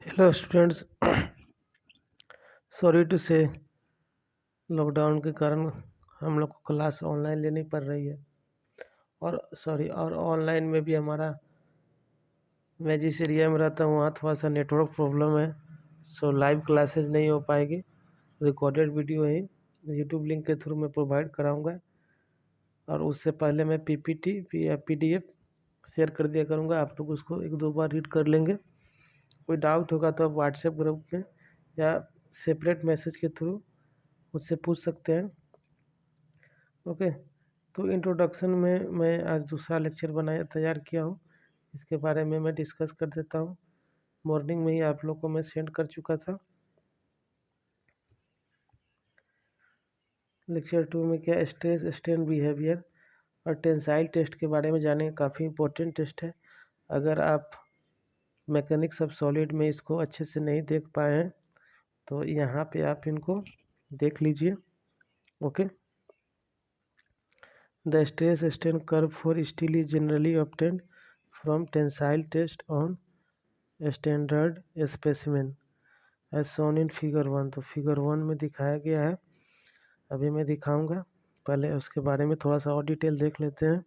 Hello students. Sorry to से lockdown के कारण हम लोग को क्लास ऑनलाइन लेनी पड़ रही है। और ऑनलाइन में भी हमारा, मैं जिस एरिया में रहता हूँ वहाँ थोड़ा सा नेटवर्क प्रॉब्लम है। सो लाइव क्लासेस नहीं हो पाएगी। रिकॉर्डेड वीडियो ही यूट्यूब लिंक के थ्रू मैं प्रोवाइड कराऊंगा, और उससे पहले मैं पीपीटी या पीडीएफ शेयर कर दिया करूँगा। आप लोग उसको एक दो बार रीड कर लेंगे। कोई डाउट होगा तो आप व्हाट्सएप ग्रुप में या सेपरेट मैसेज के थ्रू मुझसे पूछ सकते हैं। ओके, तो इंट्रोडक्शन में मैं आज दूसरा लेक्चर तैयार किया हूँ। इसके बारे में मैं डिस्कस कर देता हूँ। मॉर्निंग में ही आप लोग को मैं सेंड कर चुका था। लेक्चर 2 में क्या स्ट्रेस स्ट्रेन बिहेवियर और टेंसाइल टेस्ट के बारे में जानेंगे। काफ़ी इंपॉर्टेंट टेस्ट है। अगर आप मैकेनिक्स ऑफ सॉलिड में इसको अच्छे से नहीं देख पाए हैं तो यहाँ पे आप इनको देख लीजिए। Okay, The stress strain curve for steel is generally obtained from tensile test on standard specimen as shown in figure 1। तो फिगर 1 में दिखाया गया है, अभी मैं दिखाऊंगा। पहले उसके बारे में थोड़ा सा और डिटेल देख लेते हैं।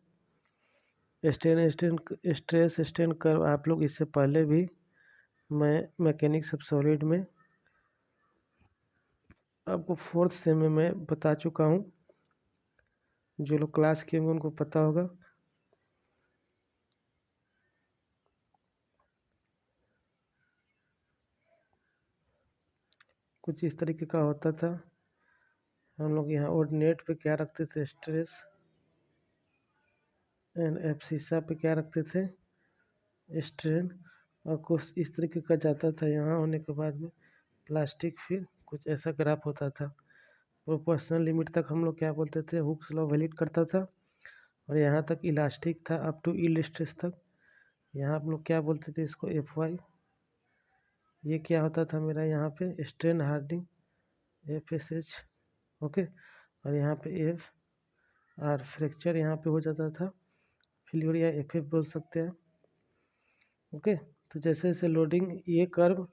स्ट्रेस स्ट्रेन कर्व आप लोग इससे पहले भी मैं मैकेनिक्स ऑफ सॉलिड में आपको फोर्थ सेम में मैं बता चुका हूँ। जो लोग क्लास किए होंगे उनको पता होगा। कुछ इस तरीके का होता था। हम लोग यहाँ ऑर्डिनेट पे क्या रखते थे, स्ट्रेस, एंड एब्सिसा पे क्या रखते थे, स्ट्रेन। और कुछ इस तरीके का जाता था। यहाँ होने के बाद में प्लास्टिक, फिर कुछ ऐसा ग्राफ होता था। प्रोपोर्शनल लिमिट तक हम लोग क्या बोलते थे, हुक्स लॉ वैलिड करता था। और यहाँ तक इलास्टिक था अप टू यील्ड स्ट्रेस तक। यहाँ हम लोग क्या बोलते थे इसको, एफ वाई। ये क्या होता था मेरा यहाँ पे, strain hardening, F S H. Okay, और यहाँ पे एफ आर फ्रैक्चर यहाँ पे हो जाता था, फेल्योर या एफ एफ बोल सकते हैं। ओके, तो जैसे जैसे लोडिंग, ये कर्व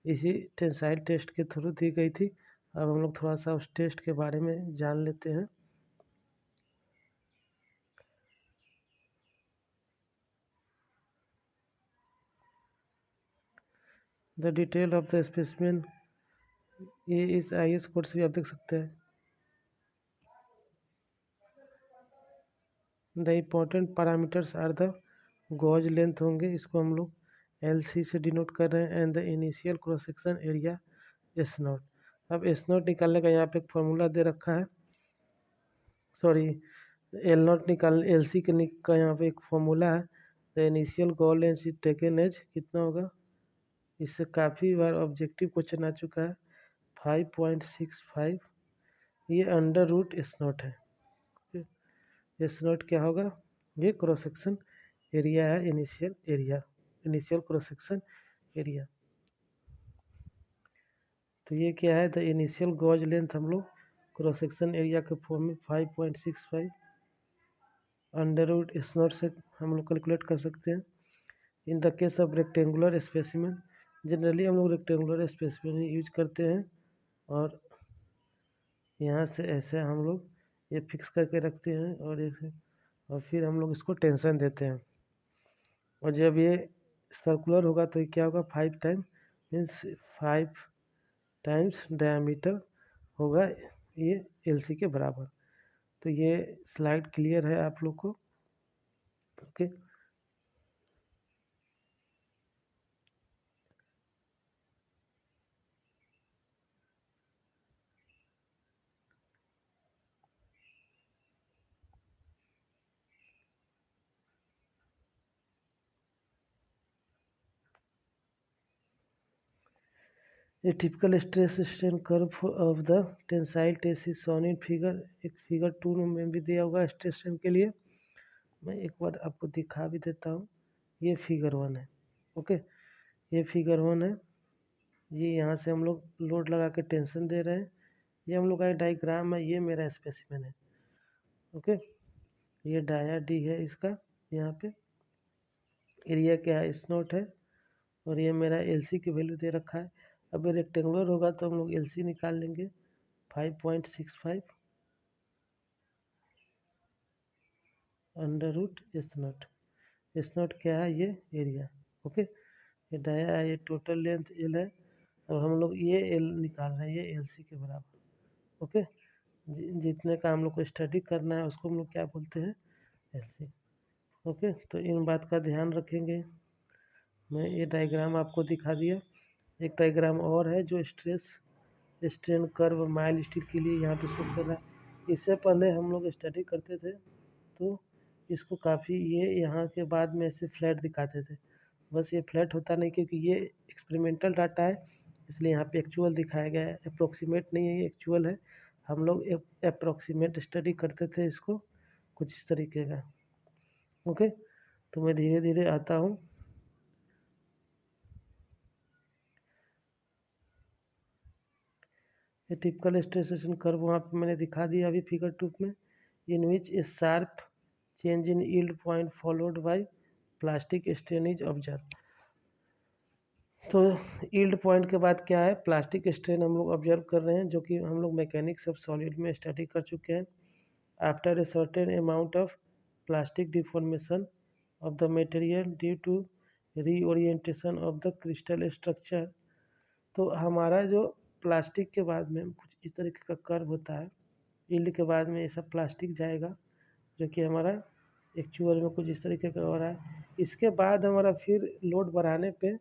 इसी टेंसाइल टेस्ट के थ्रू दी गई थी। अब हम लोग थोड़ा सा उस टेस्ट के बारे में जान लेते हैं। The detail of the specimen, ये इस आई एस कोड से भी आप देख सकते हैं। The important parameters are the gauge length होंगे, इसको हम लोग एल सी से डिनोट कर रहे हैं, and the initial cross section area S naught. अब एस नॉट निकालने का यहाँ पे एक फॉर्मूला दे रखा है, सॉरी एल नॉट निकाल, एल सी का यहाँ पे एक फॉर्मूला है। The initial gauge length is taken as कितना होगा, इससे काफ़ी बार ऑब्जेक्टिव क्वेश्चन आ चुका है, 5.65। ये अंडर रूट एस नॉट है। एस नॉट क्या होगा, ये क्रॉस सेक्शन एरिया है, initial area, initial cross section area. तो ये क्या है, द इनिशियल गॉज लेंथ हम लोग क्रॉस सेक्शन एरिया के फॉर्म में 5.65 अंडर रूट एस नॉट से हम लोग कैलकुलेट कर सकते हैं। In the case of rectangular specimen, generally हम लोग रेक्टेंगुलर स्पेसिमेन ही यूज करते हैं, और यहाँ से ऐसे हम लोग ये फिक्स करके रखते हैं, और फिर हम लोग इसको टेंशन देते हैं। और जब ये सर्कुलर होगा तो ये क्या होगा, 5 टाइम मीन्स 5 टाइम्स डायमीटर होगा, ये एलसी के बराबर। तो ये स्लाइड क्लियर है आप लोग को। ओके, ये typical stress strain curve of the tensile test is shown in figure, एक फिगर 2 में भी दिया होगा स्ट्रेस स्ट्रेन के लिए। मैं एक बार आपको दिखा भी देता हूँ। ये फिगर 1 है। ओके, ये फिगर 1 है। ये यहाँ से हम लोग लोड लगा के टेंशन दे रहे हैं। ये हम लोग का डायग्राम है, ये मेरा स्पेसिमेन है। ओके, ये डाया डी है इसका। यहाँ पे एरिया क्या है, एस नॉट है, और ये मेरा LC की वैल्यू दे रखा है। अब ये रेक्टेंगुलर होगा तो हम लोग LC निकाल लेंगे 5.65 √S0। S0 क्या है? ये एरिया। ओके, ये डाया है, ये टोटल लेंथ L है। अब हम लोग ये L निकाल रहे हैं, ये LC के बराबर। ओके, जितने का हम लोग को स्टडी करना है उसको हम लोग क्या बोलते हैं? LC। ओके, तो इन बात का ध्यान रखेंगे। मैं ये डायग्राम आपको दिखा दिया। एक डायग्राम और है जो stress strain curve mile steel के लिए यहाँ पे शो कर रहा है। इससे पहले हम लोग स्टडी करते थे तो इसको काफ़ी ये यहाँ के बाद में ऐसे फ्लैट दिखाते थे। बस ये फ्लैट होता नहीं क्योंकि ये एक्सपेरिमेंटल डाटा है, इसलिए यहाँ पे एक्चुअल दिखाया गया है। अप्रोक्सीमेट नहीं है, ये एक्चुअल है। हम लोग अप्रोक्सीमेट स्टडी करते थे इसको कुछ इस तरीके का। ओके, तो मैं धीरे धीरे आता हूँ। ये टिपिकल स्ट्रेसेशन कर्व वहाँ पे मैंने दिखा दिया अभी फिगर 2 में। In which a sharp change in yield point followed by plastic strain is observed. तो यील्ड पॉइंट के बाद क्या है? प्लास्टिक स्ट्रेन हम लोग ऑब्जर्व कर रहे हैं, जो कि हम लोग मैकेनिक्स ऑफ सॉलिड में स्टडी कर चुके हैं। After a certain amount of plastic deformation of the material due to reorientation of the crystal structure. तो हमारा जो प्लास्टिक के बाद में कुछ इस तरीके का कर्व होता है। यील्ड के बाद में ये सब प्लास्टिक जाएगा, जो कि हमारा एक्चुअल में कुछ इस तरीके का हो रहा है। इसके बाद हमारा फिर लोड बढ़ाने पे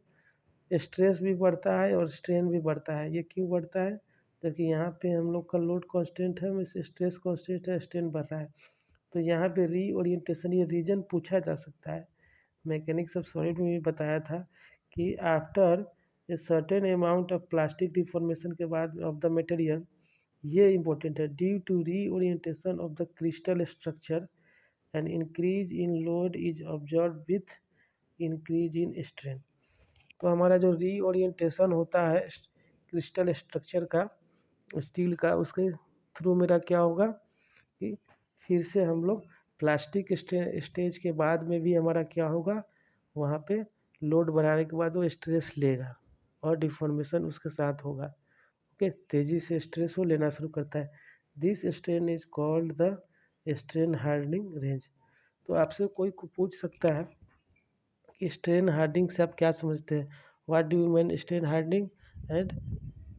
स्ट्रेस भी बढ़ता है और स्ट्रेन भी बढ़ता है। ये क्यों बढ़ता है? जबकि यहाँ पे हम लोग का लोड कांस्टेंट है, वैसे स्ट्रेस कांस्टेंट है, स्ट्रेन बढ़ रहा है। तो यहाँ पे रीओरिएंटेशन ये रीजन पूछा जा सकता है। मैकेनिक्स ऑफ सॉलिड में भी बताया था कि after a certain amount of plastic deformation के बाद ऑफ द मटेरियल, ये इम्पोर्टेंट है, due to reorientation of the crystal structure and increase in load is observe with increase in strain. तो हमारा जो रीओरिएंटेशन होता है क्रिस्टल स्ट्रक्चर का, स्टील का, उसके थ्रू मेरा क्या होगा कि फिर से हम लोग प्लास्टिक स्टेज के बाद में भी हमारा क्या होगा, वहाँ पे लोड बढ़ाने के बाद वो स्ट्रेस लेगा और डिफॉर्मेशन उसके साथ होगा। ओके, तेज़ी से स्ट्रेस वो लेना शुरू करता है। This strain is called the strain hardening range. तो आपसे कोई पूछ सकता है कि स्ट्रेन हार्डनिंग से आप क्या समझते हैं? What do you mean strain hardening and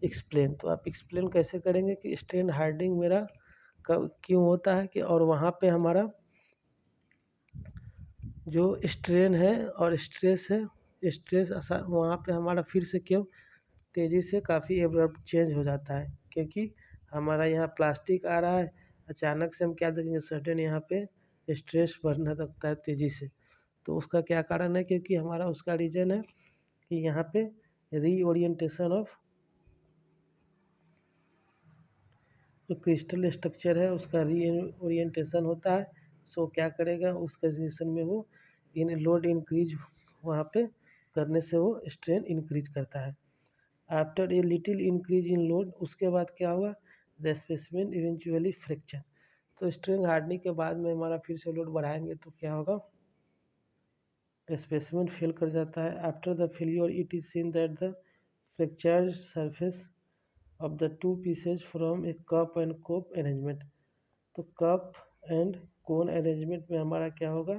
explain. तो आप एक्सप्लेन कैसे करेंगे कि स्ट्रेन हार्डनिंग मेरा कब क्यों होता है कि, और वहाँ पे हमारा जो स्ट्रेन है और स्ट्रेस है, स्ट्रेस वहाँ पे हमारा फिर से क्यों तेज़ी से काफ़ी एब्रप्ट चेंज हो जाता है? क्योंकि हमारा यहाँ प्लास्टिक आ रहा है, अचानक से हम क्या देखेंगे, सडन यहाँ पे स्ट्रेस बढ़ने लगता है तेज़ी से। तो उसका क्या कारण है? क्योंकि हमारा उसका रीज़न है कि यहाँ पे रीओरिएंटेशन ऑफ जो क्रिस्टल स्ट्रक्चर है उसका रीओरिएंटेशन होता है। सो क्या करेगा, उस कंडीशन में वो इन लोड इंक्रीज वहाँ पे करने से वो स्ट्रेन इंक्रीज करता है। After a little increase in load, उसके बाद क्या हुआ, द स्पेसिमेन इवेंचुअली फ्रैक्चर। तो स्ट्रेन हार्डनिंग के बाद में हमारा फिर से लोड बढ़ाएंगे तो क्या होगा, स्पेसिमेन फेल कर जाता है। After the failure it is seen that the fractured surface of the two pieces from a cup and cope arrangement। तो कप एंड कोन अरेंजमेंट में हमारा क्या होगा,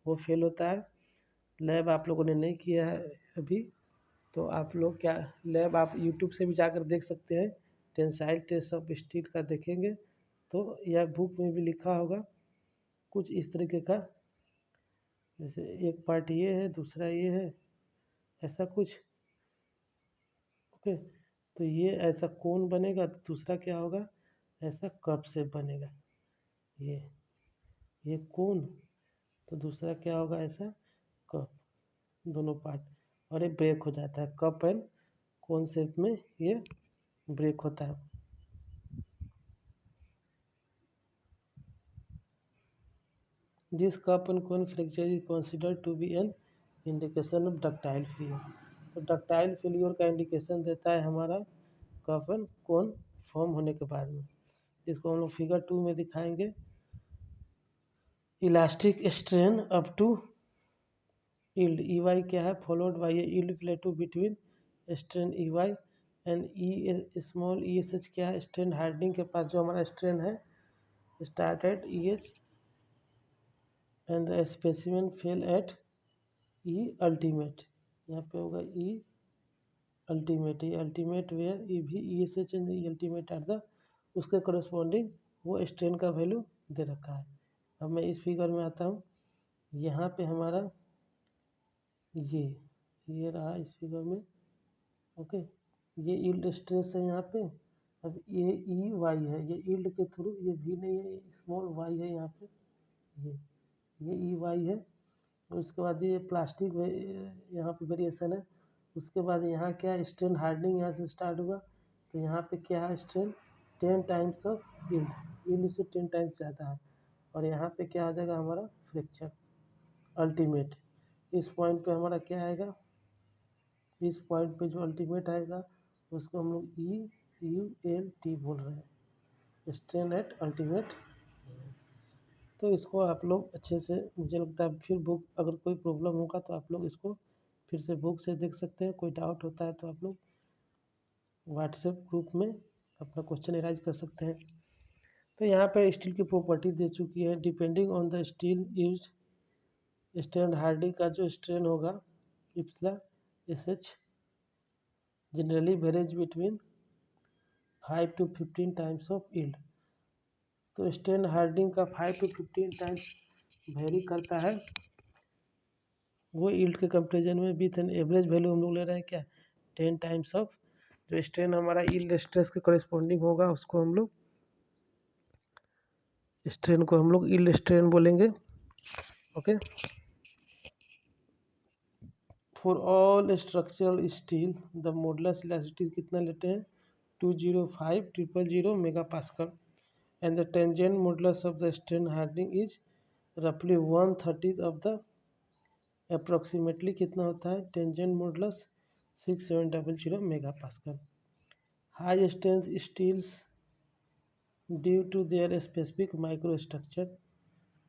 वो फेल होता है। लैब आप लोगों ने नहीं किया है अभी, तो आप लोग क्या लैब आप यूट्यूब से भी जाकर देख सकते हैं। टेंसाइल टेस्ट ऑफ स्टील का देखेंगे तो यह बुक में भी लिखा होगा कुछ इस तरीके का, जैसे एक पार्ट ये है, दूसरा ये है, ऐसा कुछ। ओके, तो ये ऐसा कोन बनेगा तो दूसरा क्या होगा, ऐसा कप से बनेगा। ये ये कोन, तो दूसरा क्या होगा, ऐसा कप, दोनों पार्ट। और ये ब्रेक हो जाता है, कप एंड कोन शेप में ये ब्रेक होता है। This cup and cone fracture is considered to be an indication of ductile failure. तो डक्टाइल फेलियर का इंडिकेशन देता है हमारा कप एंड कोन फॉर्म होने के बाद में। इसको हम लोग फिगर 2 में दिखाएंगे। Elastic strain up to yield E Y क्या है, followed by a yield plateau between strain E Y and E small E S H क्या है, स्ट्रेन हार्डनिंग के पास जो हमारा स्ट्रेन है started E H and the specimen fail at E ultimate, यहाँ पे होगा E ultimate, E ultimate where E भी E S H and E ultimate are the, उसके करस्पॉन्डिंग वो स्ट्रेन का वैल्यू दे रखा है। अब मैं इस फिगर में आता हूँ, यहाँ पे हमारा ये रहा इस फिगर में, ओके, ये यील्ड स्ट्रेस है यहाँ पे। अब ये ई वाई है, ये यील्ड के थ्रू, ये भी नहीं है, स्मॉल वाई है यहाँ पे, ये ई वाई है। और उसके बाद ये प्लास्टिक यहाँ पे वेरिएशन है। उसके बाद यहाँ क्या है, स्ट्रेन हार्डनिंग यहाँ से स्टार्ट हुआ, तो यहाँ पे क्या है, strain 10 times of yield, yield से 10 टाइम्स ज़्यादा है। और यहाँ पे क्या आ जाएगा हमारा फ्रैक्चर अल्टीमेट, इस पॉइंट पे हमारा क्या आएगा, इस पॉइंट पे जो अल्टीमेट आएगा उसको हम लोग ई यू एल टी बोल रहे हैं, स्ट्रेन एट अल्टीमेट। तो इसको आप लोग अच्छे से, मुझे लगता है फिर बुक, अगर कोई प्रॉब्लम होगा तो आप लोग इसको फिर से बुक से देख सकते हैं। कोई डाउट होता है तो आप लोग व्हाट्सएप ग्रुप में अपना क्वेश्चन एराइज कर सकते हैं। तो यहाँ पर स्टील की प्रॉपर्टी दे चुकी है, depending on the steel used, strain hardening का जो स्ट्रेन होगा epsilon S H generally varies between 5 to 15 times of yield. तो स्ट्रेन हार्डनिंग का 5 to 15 टाइम्स वेरी करता है वो यील्ड के कंपेरिजन में। विथ एन एवरेज वैल्यू हम लोग ले रहे हैं क्या, 10 टाइम्स ऑफ जो स्ट्रेन हमारा यील्ड स्ट्रेस के कॉरेस्पॉन्डिंग होगा उसको हम लोग, स्ट्रेन को हम लोग यील्ड स्ट्रेन बोलेंगे, okay. For all structural steel the modulus elasticity कितना लेते हैं, 205,000 mega pascal, and the tangent modulus of the strain hardening is रफली 1/30 ऑफ द, अप्रोक्सीमेटली कितना होता है tangent modulus 6700 mega pascal. High strength steels due to their specific microstructure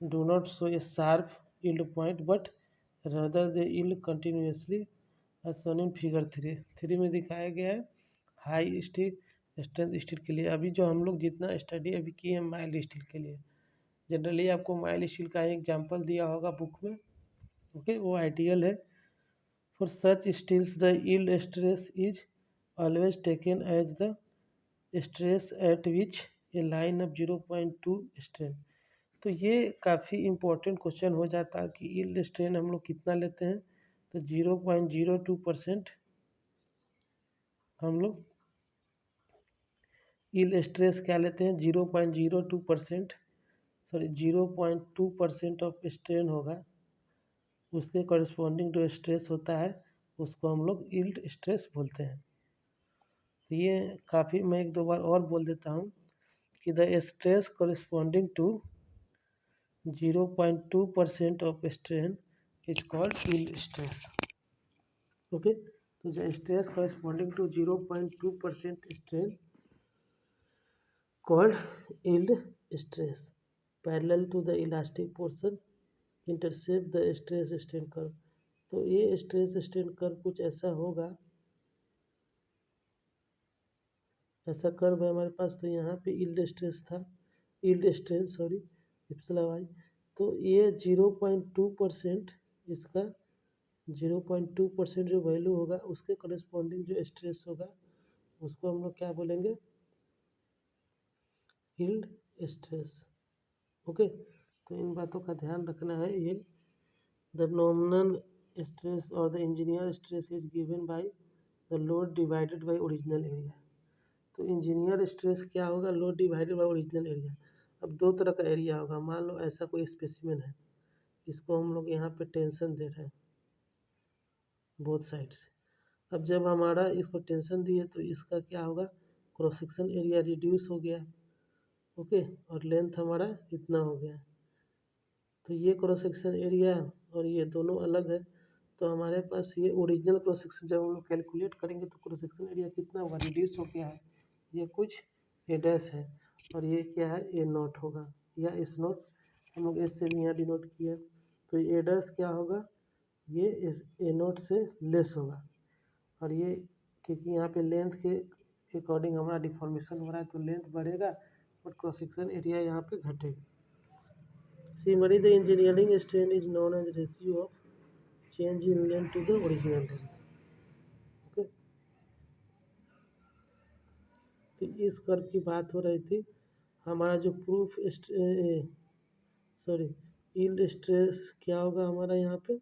do not show a sharp yield point but rather they yield continuously as shown in figure 3 में दिखाया गया है high steel strength steel के लिए। अभी जो हम लोग जितना स्टडी अभी किए हैं माइल्ड स्टील के लिए, जनरली आपको माइल्ड स्टील का एग्जांपल दिया होगा बुक में, ओके, वो आइडियल है। For such steels the yield stress is always taken as the stress at which a line of 0.2 strain. तो ये काफ़ी इम्पोर्टेंट क्वेश्चन हो जाता है कि यील्ड स्ट्रेन हम लोग कितना लेते हैं, तो 0.02% हम लोग यील्ड स्ट्रेस क्या लेते हैं, 0.02%, सॉरी 0.2% ऑफ स्ट्रेन होगा, उसके कॉरस्पॉन्डिंग जो स्ट्रेस होता है उसको हम लोग यील्ड स्ट्रेस बोलते हैं। तो ये काफ़ी, मैं एक दो बार और बोल देता हूँ कि the stress corresponding to 0.2% of strain is called yield stress, okay। तो जो stress corresponding to 0.2% strain called yield stress parallel to the elastic portion intercept the stress strain curve। तो ये stress strain curve कुछ ऐसा होगा, ऐसा curve है हमारे पास। तो यहाँ पे यील्ड स्ट्रेस था, यील्ड स्ट्रेन सॉरी इप्सिला वाई, तो ये 0.2% इसका 0.2% जो वैल्यू होगा उसके कॉरेस्पॉन्डिंग जो स्ट्रेस होगा उसको हम लोग क्या बोलेंगे, यील्ड स्ट्रेस, ओके। तो इन बातों का ध्यान रखना है। ये द नॉमिनल स्ट्रेस और the engineer stress is given by the load divided by original area. तो इंजीनियर स्ट्रेस क्या होगा, load divided by original area. अब दो तरह का एरिया होगा, मान लो ऐसा कोई स्पेसिमेन है, इसको हम लोग यहाँ पे टेंशन दे रहे हैं बोथ साइड से। अब जब हमारा इसको टेंशन दिए तो इसका क्या होगा, क्रॉस सेक्शन एरिया रिड्यूस हो गया, ओके, और लेंथ हमारा इतना हो गया। तो ये क्रॉस सेक्शन एरिया और ये दोनों अलग है। तो हमारे पास ये ओरिजिनल क्रॉस सेक्शन जब हम लोग कैलकुलेट करेंगे तो क्रॉस सेक्शन एरिया कितना हुआ, रिड्यूस हो गया है। ये कुछ ए डैश है और ये क्या है, ए नॉट होगा या एस नॉट, हम लोग एस से भी यहाँ डिनोट किया। तो ए डैश क्या होगा, ये इस ए नोट से लेस होगा, और ये क्योंकि यहाँ पे लेंथ के अकॉर्डिंग हमारा डिफॉर्मेशन हो रहा है तो लेंथ बढ़ेगा और क्रॉस सेक्शन एरिया यहाँ पे घटेगा। Similarly the engineering strain is known as ratio of change in length to the original length. Okay, तो इस कर्व की बात हो रही थी। हमारा जो प्रूफ सॉरी यील्ड स्ट्रेस क्या होगा हमारा यहाँ पे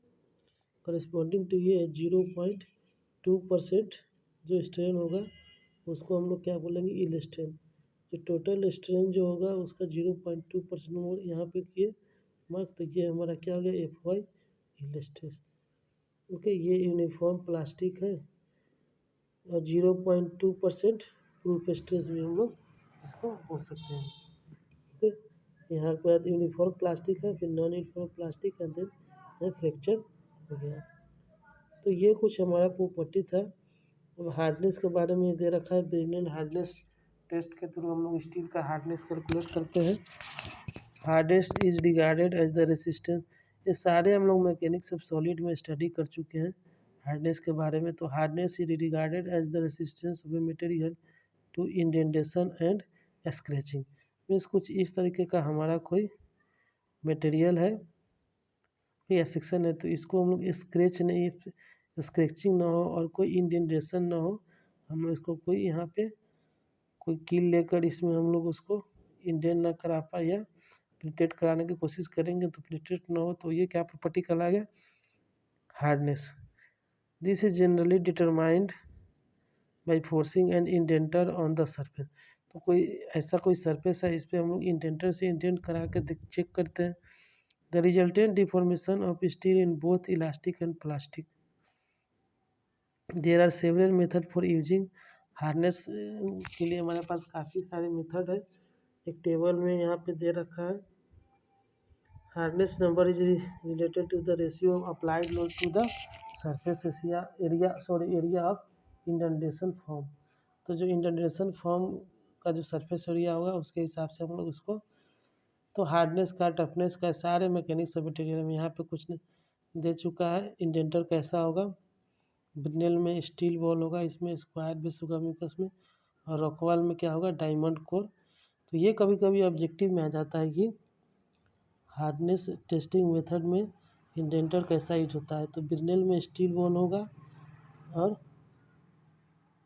करस्पॉन्डिंग टू ये 0.2% जो स्ट्रेन होगा उसको हम लोग क्या बोलेंगे यील्ड स्ट्रेन। जो टोटल स्ट्रेन जो होगा उसका 0.2% यहाँ पे किए मार्क, तो ये हमारा क्या हो गया F Y yield stress. Okay, ये यूनिफॉर्म प्लास्टिक है और 0.2% प्रूफ स्ट्रेस भी हम लोग इसको बोल सकते हैं। ओके, यहाँ के बाद यूनिफॉर्म प्लास्टिक है, फिर नॉन यूनिफॉर्म प्लास्टिक है, देन फ्रैक्चर हो गया। तो ये कुछ हमारा प्रॉपर्टी था। अब हार्डनेस के बारे में दे रखा है, ब्रिनन हार्डनेस टेस्ट के थ्रू हम लोग स्टील का हार्डनेस कैलकुलेट करते हैं। Hardness is regarded as the resistance, ये सारे हम लोग मैकेनिक्स ऑफ सॉलिड में स्टडी कर चुके हैं हार्डनेस के बारे में। तो hardness is regarded as the resistance of a material to indentation and scratching. Means कुछ इस तरीके का हमारा कोई मटेरियल है या सेक्शन है तो इसको हम लोग स्क्रैचिंग ना हो और कोई इंडेंटेशन ना हो, हम इसको कोई यहाँ पे कोई कील लेकर इसमें हम लोग उसको इंडेंट ना करा पाए या प्रिटेट कराने की कोशिश करेंगे तो प्रिटेट ना हो, तो ये क्या प्रॉपर्टी कहलाएगा hardness. This is generally determined by forcing an indenter on the surface. तो कोई ऐसा कोई सरफेस है इस पर हम लोग इंडेंटर से इंडेंट करा के चेक करते हैं। The resultant deformation of steel in both elastic and plastic. There are several method for using hardness के लिए हमारे पास काफ़ी सारे मेथड है। एक टेबल में यहाँ पे दे रखा है, hardness number is related to the ratio of applied load to the surface area of indentation form. तो जो इंडेंटेशन फॉर्म का जो सरफेस एरिया होगा उसके हिसाब से हम लोग उसको, तो हार्डनेस का टफनेस का सारे मैकेनिक्स ऑफ मटेरियल में यहाँ पे कुछ दे चुका है। इंडेंटर कैसा होगा, ब्रिनेल में स्टील बॉल होगा, इसमें स्क्वायर बेस होगा मिकस में, और रॉकवॉल में क्या होगा डायमंड कोर। तो ये कभी कभी ऑब्जेक्टिव में आ जाता है कि हार्डनेस टेस्टिंग मेथड में इंडेंटर कैसा यूज होता है। तो ब्रिनेल में स्टील बॉल होगा और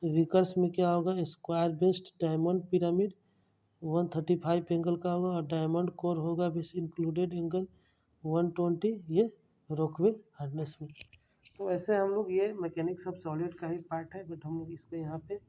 विकर्स में क्या होगा square based diamond pyramid 135 angle का होगा, और डायमंड कोर होगा विच इंक्लूडेड एंगल 120, ये रॉकवेल हार्डनेस में। तो ऐसे हम लोग ये मैकेनिक्स ऑफ सॉलिड का ही पार्ट है, बट हम लोग इसको यहाँ पे